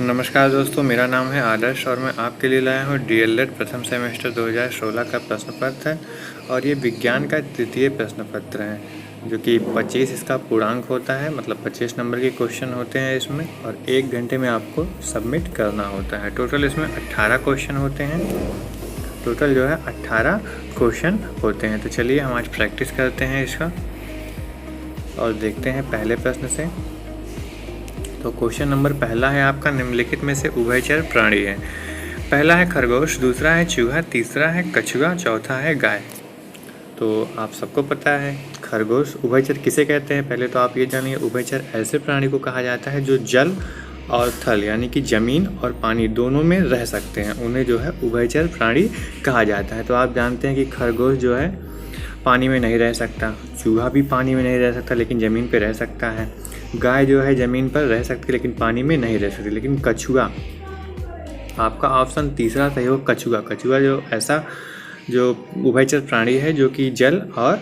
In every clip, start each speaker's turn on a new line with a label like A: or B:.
A: नमस्कार दोस्तों, मेरा नाम है आदर्श और मैं आपके लिए लाया हूँ डीएलएड प्रथम सेमेस्टर 2016 का प्रश्न पत्र है। और ये विज्ञान का तृतीय प्रश्न पत्र है जो कि 25 इसका पूर्णांक होता है, मतलब 25 नंबर के क्वेश्चन होते हैं इसमें, और 1 घंटे में आपको सबमिट करना होता है। टोटल इसमें 18 क्वेश्चन होते हैं। टोटल जो है 18 क्वेश्चन होते हैं। तो चलिए हम आज प्रैक्टिस करते हैं इसका और देखते हैं पहले प्रश्न से। तो क्वेश्चन नंबर पहला है आपका, निम्नलिखित में से उभयचर प्राणी है। पहला है खरगोश, दूसरा है चूहा, तीसरा है कछुआ, चौथा है गाय। तो आप सबको पता है खरगोश उभयचर किसे कहते हैं। पहले तो आप ये जानिए, उभयचर ऐसे प्राणी को कहा जाता है जो जल और थल यानी कि ज़मीन और पानी दोनों में रह सकते हैं, उन्हें जो है उभयचर प्राणी कहा जाता है। तो आप जानते हैं कि खरगोश जो है पानी में नहीं रह सकता, चूहा भी पानी में नहीं रह सकता लेकिन ज़मीन पर रह सकता है, गाय जो है ज़मीन पर रह सकती है लेकिन पानी में नहीं रह सकती। लेकिन कछुआ, आपका ऑप्शन तीसरा सही हो। कछुआ जो ऐसा जो उभयचर प्राणी है जो कि जल और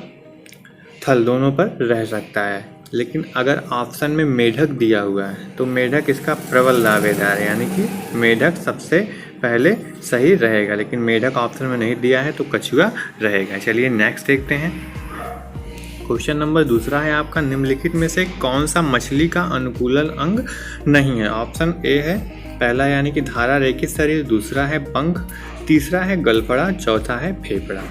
A: थल दोनों पर रह सकता है। लेकिन अगर ऑप्शन में मेढक दिया हुआ है तो मेढक इसका प्रबल दावेदार है, यानी कि मेढक सबसे पहले सही रहेगा। लेकिन मेढक ऑप्शन में नहीं दिया है तो कछुआ रहेगा। चलिए नेक्स्ट देखते हैं। क्वेश्चन नंबर दूसरा है आपका, निम्नलिखित में से कौन सा मछली का अनुकूलन अंग नहीं है। ऑप्शन ए है पहला यानी कि धारा रेखित शरीर, दूसरा है पंख, तीसरा है गलफड़ा, चौथा है फेफड़ा।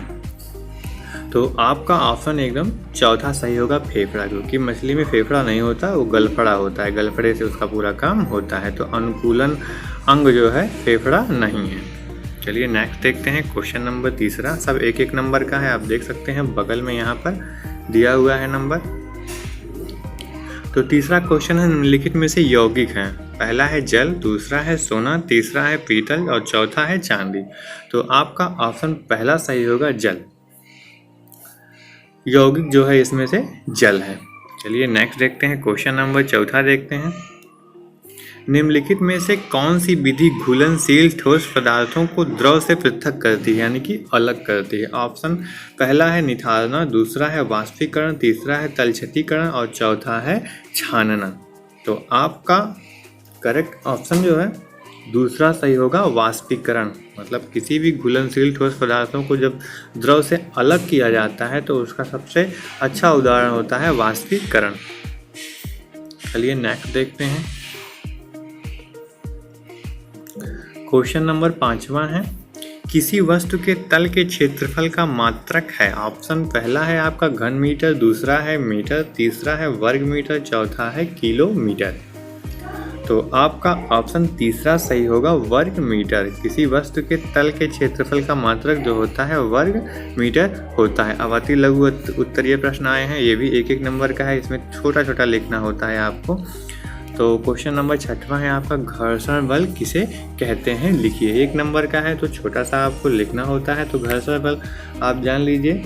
A: तो आपका ऑप्शन एकदम चौथा सही होगा, फेफड़ा, क्योंकि मछली में फेफड़ा नहीं होता, वो गलफड़ा होता है, गलफड़े से उसका पूरा काम होता है। तो अनुकूलन अंग जो है फेफड़ा नहीं है। चलिए नेक्स्ट देखते हैं। क्वेश्चन नंबर तीसरा, सब एक एक नंबर का है, आप देख सकते हैं बगल में यहाँ पर दिया हुआ है नंबर। तो तीसरा क्वेश्चन है, निम्नलिखित में से यौगिक है। पहला है जल, दूसरा है सोना, तीसरा है पीतल और चौथा है चांदी। तो आपका ऑप्शन पहला सही होगा, जल। यौगिक जो है इसमें से जल है। चलिए नेक्स्ट देखते हैं। क्वेश्चन नंबर चौथा देखते हैं, निम्नलिखित में से कौन सी विधि घुलनशील ठोस पदार्थों को द्रव से पृथक करती है, यानी कि अलग करती है। ऑप्शन पहला है निथारना, दूसरा है वाष्पीकरण, तीसरा है तलछटीकरण और चौथा है छानना। तो आपका करेक्ट ऑप्शन जो है दूसरा सही होगा, वाष्पीकरण। मतलब किसी भी घुलनशील ठोस पदार्थों को जब द्रव से अलग किया जाता है तो उसका सबसे अच्छा उदाहरण होता है वाष्पीकरण। चलिए नेक्स्ट देखते हैं। क्वेश्चन नंबर पांचवा है, किसी वस्तु के तल के क्षेत्रफल का मात्रक है। ऑप्शन पहला है आपका घन मीटर, दूसरा है मीटर, तीसरा है वर्ग मीटर, चौथा है किलोमीटर। तो आपका ऑप्शन तीसरा सही होगा, वर्ग मीटर। किसी वस्तु के तल के क्षेत्रफल का मात्रक जो होता है वर्ग मीटर होता है। अब अति लघु उत्तरीय प्रश्न आए हैं, ये भी एक एक नंबर का है, इसमें छोटा छोटा लिखना होता है आपको। तो क्वेश्चन नंबर छठवां है आपका, घर्षण बल किसे कहते हैं, लिखिए। एक नंबर का है तो छोटा सा आपको लिखना होता है। तो घर्षण बल आप जान लीजिए,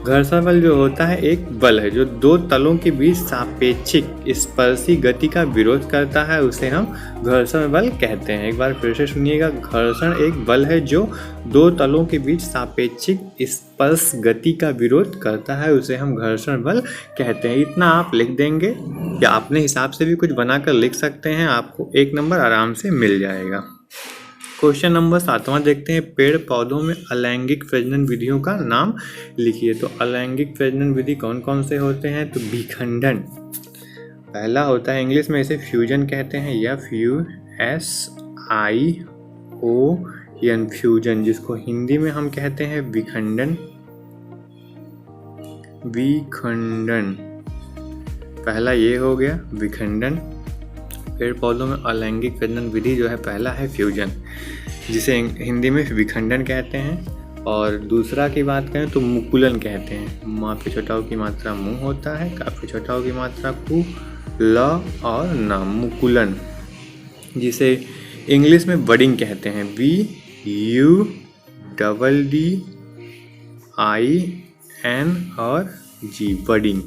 A: घर्षण बल जो होता है एक बल है जो दो तलों के बीच सापेक्षिक स्पर्शी गति का विरोध करता है, उसे हम घर्षण बल कहते हैं। एक बार फिर से सुनिएगा, घर्षण एक बल है जो दो तलों के बीच सापेक्षिक स्पर्श गति का विरोध करता है, उसे हम घर्षण बल कहते हैं। इतना आप लिख देंगे या अपने हिसाब से भी कुछ बनाकर लिख सकते हैं, आपको 1 नंबर आराम से मिल जाएगा। क्वेश्चन नंबर 7वां देखते हैं, पेड़ पौधों में अलैंगिक प्रजनन विधियों का नाम लिखिए। तो अलैंगिक प्रजनन विधि कौन कौन से होते हैं, तो विखंडन पहला होता है, इंग्लिश में इसे फ्यूजन कहते हैं, या FUSION फ्यूजन, जिसको हिंदी में हम कहते हैं विखंडन। विखंडन पहला ये हो गया विखंडन। पेड़ पौधों में अलैंगिक प्रजनन विधि जो है पहला है फ्यूजन, जिसे हिंदी में विखंडन कहते हैं। और दूसरा की बात करें तो मुकुलन कहते हैं। माँ पे छोटाओं की मात्रा मुँह होता है, काफी छोटाओं की मात्रा कु, ल और न, मुकुलन, जिसे इंग्लिश में बडिंग कहते हैं, BUDDIN और G, बडिंग।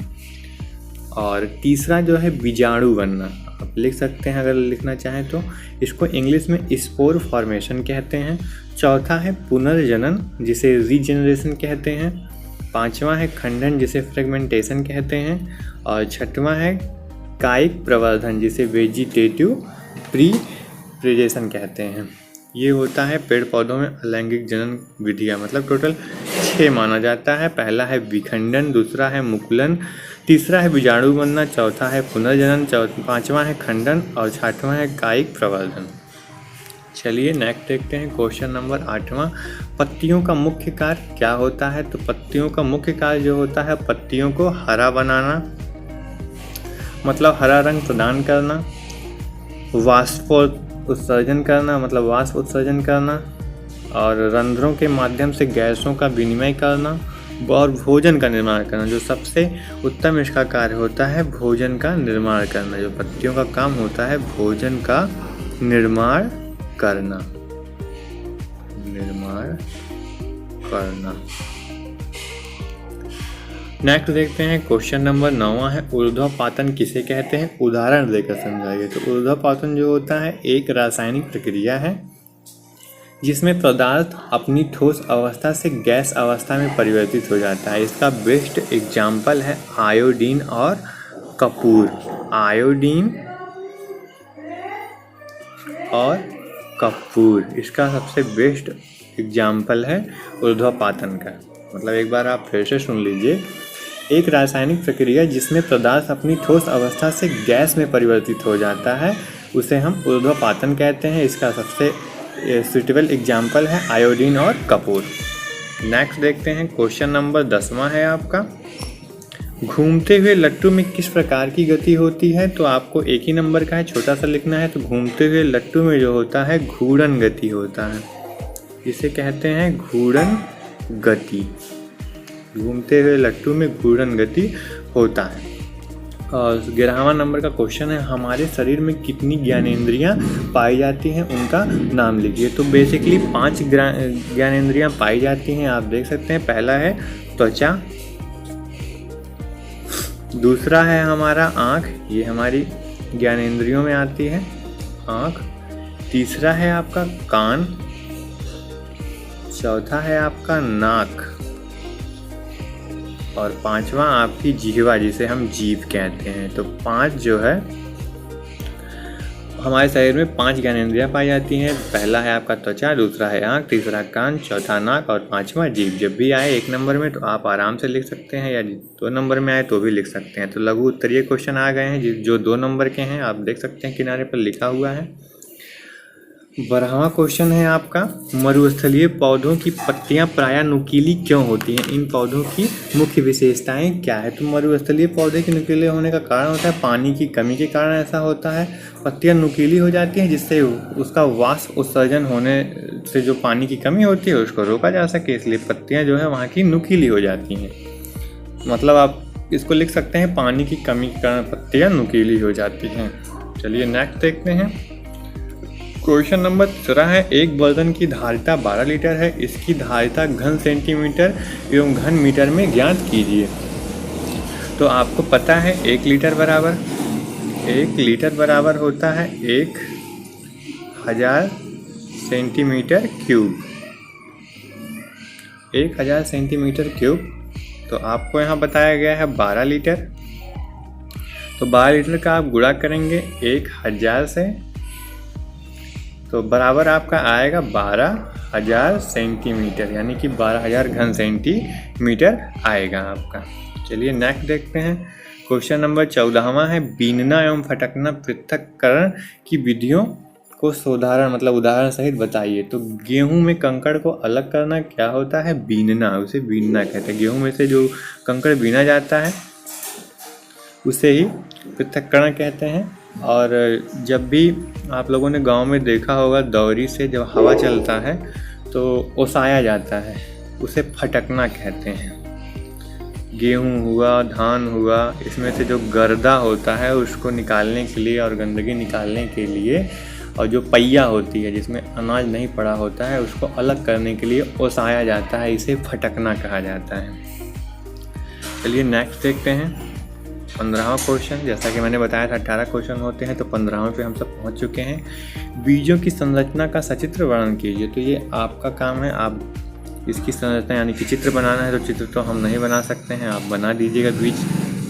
A: और तीसरा जो है बीजाणु बनना, आप लिख सकते हैं अगर लिखना चाहें तो, इसको इंग्लिश में स्पोर फॉर्मेशन कहते हैं। चौथा है पुनर्जनन, जिसे रीजनरेशन कहते हैं। पांचवा है खंडन, जिसे फ्रेगमेंटेशन कहते हैं। और छठवां है कायिक प्रवर्धन जिसे वेजिटेटिव प्रीप्रेजेशन कहते हैं। ये होता है पेड़ पौधों में अलैंगिक जनन विधियाँ, मतलब टोटल 6 माना जाता है। पहला है विखंडन, दूसरा है मुकुलन, तीसरा है बीजाणु बनना, चौथा है पुनर्जनन, पाँचवा है खंडन और छठवां है कायिक प्रवर्धन। चलिए नेक्स्ट देखते हैं क्वेश्चन नंबर 8वां। पत्तियों का मुख्य कार्य क्या होता है? तो पत्तियों का मुख्य कार्य जो होता है पत्तियों को हरा बनाना, मतलब हरा रंग प्रदान करना, वाष्प उत्सर्जन करना, मतलब वाष्प उत्सर्जन करना, और रंध्रों के माध्यम से गैसों का विनिमय करना, और भोजन का निर्माण करना। जो सबसे उत्तम इसका कार्य होता है भोजन का निर्माण करना। जो पत्तियों का काम होता है भोजन का निर्माण करना। नेक्स्ट देखते हैं क्वेश्चन नंबर 9वां है ऊर्ध्वपातन किसे कहते हैं? उदाहरण देकर समझाइए। तो ऊर्ध्वपातन जो होता है एक रासायनिक प्रक्रिया है जिसमें पदार्थ अपनी ठोस अवस्था से गैस अवस्था में परिवर्तित हो जाता है। इसका बेस्ट एग्जाम्पल है आयोडीन और कपूर। आयोडीन और कपूर इसका सबसे बेस्ट एग्जाम्पल है ऊर्ध्वपातन का। मतलब एक बार आप फिर से सुन लीजिए। एक रासायनिक प्रक्रिया जिसमें पदार्थ अपनी ठोस अवस्था से गैस में परिवर्तित हो जाता है उसे हम ऊर्ध्वपातन कहते हैं। इसका सबसे सुटेबल एग्जाम्पल है आयोडीन और कपूर। नेक्स्ट देखते हैं क्वेश्चन नंबर 10वां है आपका। घूमते हुए लट्टू में किस प्रकार की गति होती है? तो आपको एक ही नंबर का है, छोटा सा लिखना है। तो घूमते हुए लट्टू में जो होता है घूर्णन गति होता है, इसे कहते हैं घूर्णन गति। घूमते हुए लट्टू में घूर्णन गति होता है। और 11वां नंबर का क्वेश्चन है हमारे शरीर में कितनी ज्ञानेंद्रियां पाई जाती हैं उनका नाम लिखिए। तो बेसिकली 5 ज्ञानेंद्रियां पाई जाती हैं, आप देख सकते हैं। पहला है त्वचा, दूसरा है हमारा आँख, ये हमारी ज्ञानेंद्रियों में आती है आँख। तीसरा है आपका कान, चौथा है आपका नाक, और 5वां आपकी जिह्वा जिसे हम जीभ कहते हैं। तो 5 जो है हमारे शरीर में 5 ज्ञानेंद्रियां पाई जाती हैं। पहला है आपका त्वचा, दूसरा है आँख, तीसरा कान, चौथा नाक और 5वां जीभ। जब भी आए 1 नंबर में तो आप आराम से लिख सकते हैं, या 2 नंबर में आए तो भी लिख सकते हैं। तो लघु उत्तरीय क्वेश्चन आ गए हैं जो 2 नंबर के हैं, आप देख सकते हैं किनारे पर लिखा हुआ है। 12वां क्वेश्चन है आपका मरुस्थलीय पौधों की पत्तियां प्रायः नुकीली क्यों होती हैं? इन पौधों की मुख्य विशेषताएं क्या है? तो मरुस्थलीय पौधे के नुकीले होने का कारण होता है पानी की कमी के कारण ऐसा होता है। पत्तियां नुकीली हो जाती हैं जिससे उसका वाष्प उत्सर्जन होने से जो पानी की कमी होती है उसको रोका जा सके, इसलिए पत्तियां जो है वहाँ की नुकीली हो जाती हैं। मतलब आप इसको लिख सकते हैं पानी की कमी के कारण पत्तियां नुकीली हो जाती हैं। चलिए नेक्स्ट देखते हैं। क्वेश्चन नंबर 13 है एक बर्तन की धारिता 12 लीटर है, इसकी धारिता घन सेंटीमीटर एवं घन मीटर में ज्ञात कीजिए। तो आपको पता है 1 लीटर बराबर होता है 1000 सेंटीमीटर क्यूब। 1000 centimetre cube. तो आपको यहाँ बताया गया है 12 लीटर। तो 12 लीटर का आप गुणा करेंगे 1000 से, तो बराबर आपका आएगा 12000 सेंटीमीटर, यानी कि 12000 घन सेंटीमीटर आएगा आपका। चलिए नेक्स्ट देखते हैं। क्वेश्चन नंबर 14वां है बीनना एवं फटकना पृथक्करण की विधियों को उदाहरण सहित बताइए। तो गेहूं में कंकड़ को अलग करना क्या होता है? बीनना, उसे बीनना कहते हैं। गेहूं में से जो कंकड़ बीना जाता है उसे ही पृथक्करण कहते हैं। और जब भी आप लोगों ने गांव में देखा होगा दौरी से जब हवा चलता है तो ओसाया जाता है, उसे फटकना कहते हैं। गेहूं हुआ, धान हुआ, इसमें से जो गर्दा होता है उसको निकालने के लिए और गंदगी निकालने के लिए, और जो पहिया होती है जिसमें अनाज नहीं पड़ा होता है उसको अलग करने के लिए ओसाया जाता है, इसे फटकना कहा जाता है। चलिए नेक्स्ट देखते हैं 15वां क्वेश्चन। जैसा कि मैंने बताया था 18 क्वेश्चन होते हैं, तो 15वें पे हम सब पहुंच चुके हैं। बीजों की संरचना का सचित्र वर्णन कीजिए। तो ये आपका काम है, आप इसकी संरचना यानी कि चित्र बनाना है। तो चित्र तो हम नहीं बना सकते हैं, आप बना दीजिएगा बीज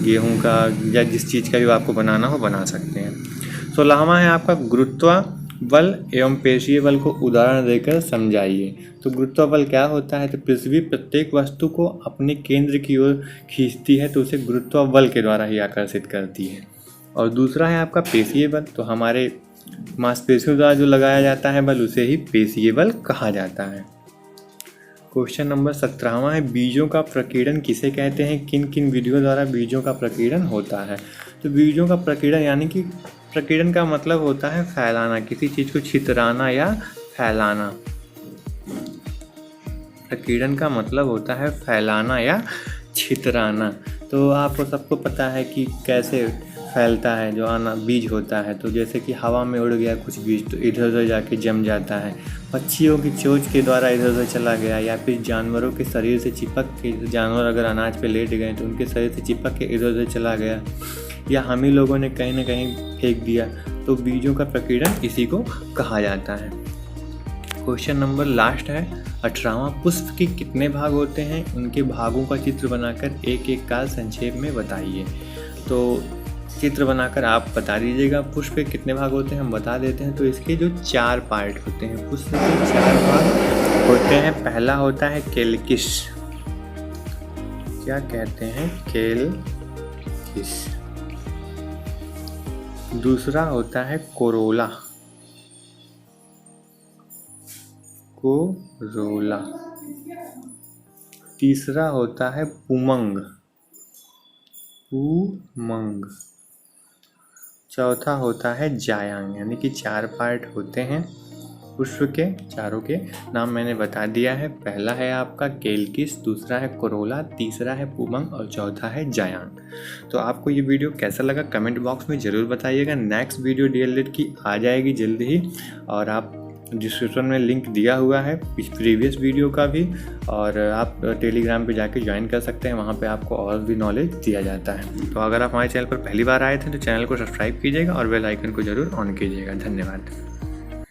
A: गेहूं का या जिस चीज़ का भी आपको बनाना हो बना सकते हैं। 16वां है आपका गुरुत्व बल एवं पेशीय बल को उदाहरण देकर समझाइए। तो गुरुत्व बल क्या होता है? तो पृथ्वी प्रत्येक वस्तु को अपने केंद्र की ओर खींचती है, तो उसे गुरुत्व बल के द्वारा ही आकर्षित करती है। और दूसरा है आपका पेशीय बल। तो हमारे मांसपेशियों द्वारा जो लगाया जाता है बल, उसे ही पेशीय बल कहा जाता है। क्वेश्चन नंबर 17वां है बीजों का प्रकीर्णन किसे कहते हैं? किन किन विधियों द्वारा बीजों का प्रकीर्णन होता है? तो बीजों का प्रकीर्णन यानी कि प्रकीर्णन का मतलब होता है फैलाना, किसी चीज़ को छितराना या फैलाना। प्रकीर्णन का मतलब होता है फैलाना या छितराना। तो आपको सबको पता है कि कैसे फैलता है जो बीज होता है। तो जैसे कि हवा में उड़ गया कुछ बीज तो इधर उधर जाके जम जाता है, पक्षियों की चोंच के द्वारा इधर उधर चला गया, या फिर जानवरों के शरीर से चिपक के, जानवर अगर अनाज पे लेट गए तो उनके शरीर से चिपक के इधर उधर चला गया, या हम ही लोगों ने कहीं ना कहीं फेंक दिया। तो बीजों का प्रकीर्णन इसी को कहा जाता है। क्वेश्चन नंबर लास्ट है 18वां, पुष्प के कितने भाग होते हैं? उनके भागों का चित्र बनाकर एक एक काल संक्षेप में बताइए। तो चित्र बनाकर आप बता दीजिएगा पुष्प के कितने भाग होते हैं, हम बता देते हैं। तो इसके जो 4 पार्ट होते हैं, पुष्प के 4 भाग होते हैं। पहला होता है केलकिस, क्या कहते हैं? केलकिस। दूसरा होता है कोरोला, कोरोला। तीसरा होता है पुमंग, पुमंग। चौथा होता है जायांग। यानी कि 4 पार्ट होते हैं पुष्प के, चारों के नाम मैंने बता दिया है। पहला है आपका केलकिस, दूसरा है कोरोला, तीसरा है पुमंग और चौथा है जायांग। तो आपको ये वीडियो कैसा लगा कमेंट बॉक्स में ज़रूर बताइएगा। नेक्स्ट वीडियो डीएलएड की आ जाएगी जल्द ही, और आप डिस्क्रिप्शन में लिंक दिया हुआ है प्रीवियस वीडियो का भी, और आप टेलीग्राम पे जाके ज्वाइन कर सकते हैं, वहाँ पे आपको और भी नॉलेज दिया जाता है। तो अगर आप हमारे चैनल पर पहली बार आए थे तो चैनल को सब्सक्राइब कीजिएगा और बेल आइकन को ज़रूर ऑन कीजिएगा। धन्यवाद।